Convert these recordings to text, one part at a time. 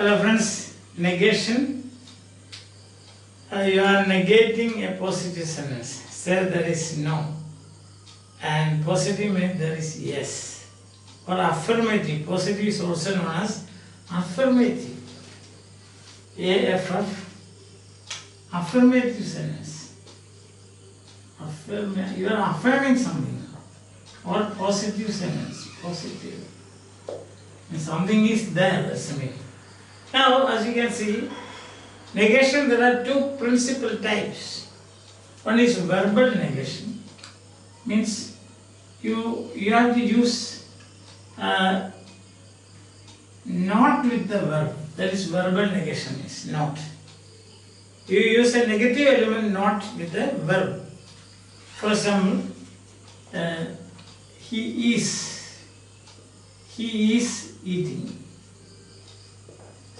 Hello friends, negation. You are negating a positive sentence. Say there is no. And positive means there is yes. Or affirmative. Positive is also known as affirmative. AFF. Affirmative sentence. You are affirming something. Or positive sentence. Positive. And something is there, that's mean. Now, as you can see, negation, there are two principal types. One is verbal negation, means you have to use not with the verb. That is verbal negation is not. You use a negative element not with the verb. For example, he is eating.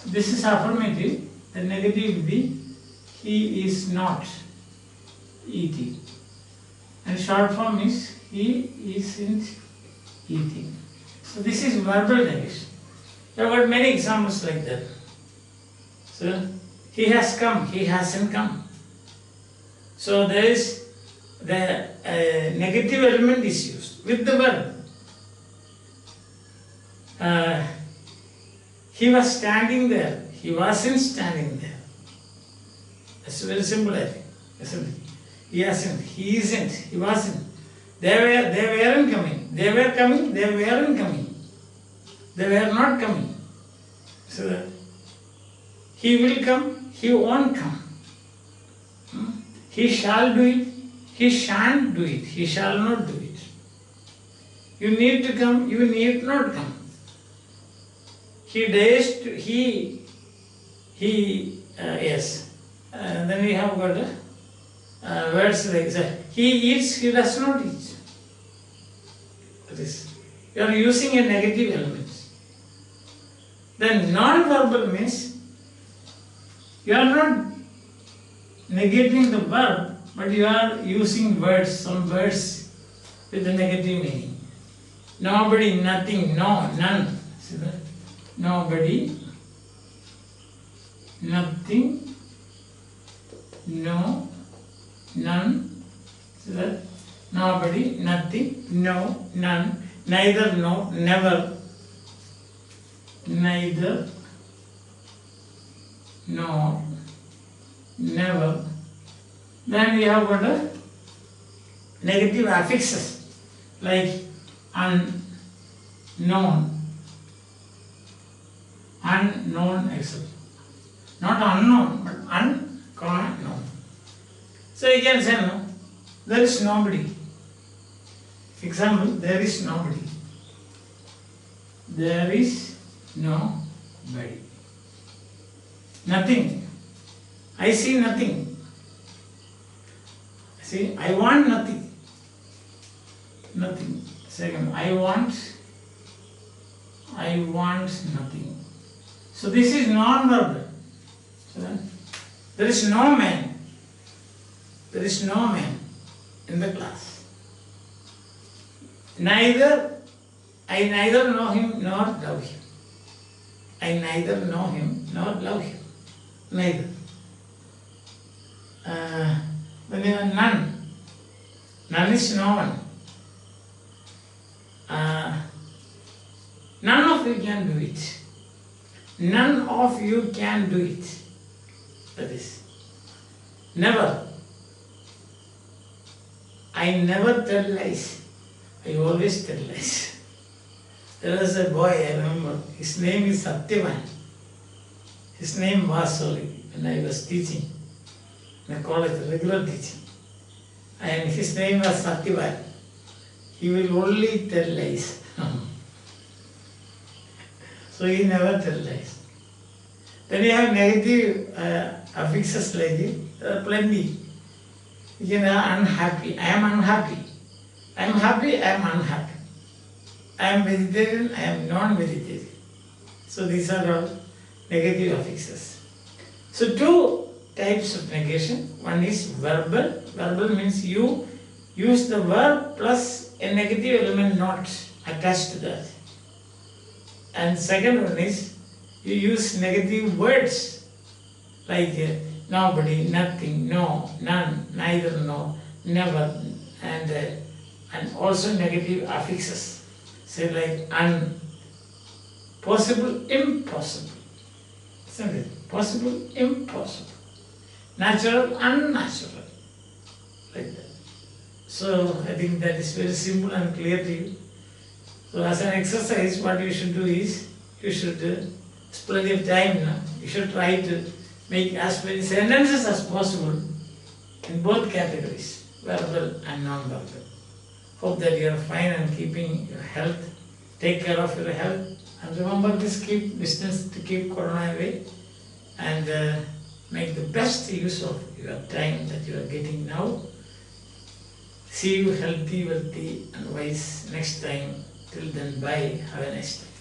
This is affirmative. The negative will be he is not eating. And short form is he isn't eating. So this is verbal negation. There are many examples like that. So he has come, he hasn't come. So there is the negative element is used with the verb. He was standing there. He wasn't standing there. That's very simple, I think. Isn't it? He hasn't. He isn't. He wasn't. They weren't coming. They were coming. They weren't coming. They were not coming. So he will come. He won't come. He shall do it. He shan't do it. He shall not do it. You need to come. You need not come. He dares to, yes. Then we have got words like that. He eats, he does not eat. That is, you are using a negative element. Then non-verbal means you are not negating the verb, but you are using words, some words with a negative meaning. Nobody, nothing, no, none. See that? Nobody, nothing, no, none. So that nobody, nothing, no, none, neither, no, never, neither, no, never. Then we have got a negative affixes like unknown. Unknown, etc. Not unknown, but unknown. So you can say, no, there is nobody. Example, there is nobody. There is nobody. Nothing. I see nothing. See, I want nothing. Nothing. Second, I want nothing. So this is non-verbal. So there is no man. There is no man in the class. I neither know him nor love him. I neither know him nor love him. Neither. Then you have none. None is no one. None of you can do it. None of you can do it. That is, never. I never tell lies. I always tell lies. There was a boy, I remember, his name is Satyavan. His name was only when I was teaching in a college, regular teaching. And his name was Satyavan. He will only tell lies. So he never tells lies. Then you have negative affixes like it. There are plenty. You can have unhappy. I am unhappy. I am happy. I am unhappy. I am vegetarian. I am non-vegetarian. So these are all negative affixes. So two types of negation. One is verbal. Verbal means you use the verb plus a negative element not attached to that. And second one is You use negative words like nobody, nothing, no, none, neither, no, never, and also negative affixes. Say like possible, impossible. Isn't it? Possible, impossible. Natural, unnatural. Like that. So I think that is very simple and clear to you. So as an exercise, what you should do is, you should, it's plenty of time now, you should try to make as many sentences as possible in both categories, verbal and non-verbal. Hope that you are fine and keeping your health. Take care of your health. And remember this, keep distance to keep corona away. And make the best use of your time that you are getting now. See you healthy, wealthy and wise next time. Till then, bye. Have a nice day.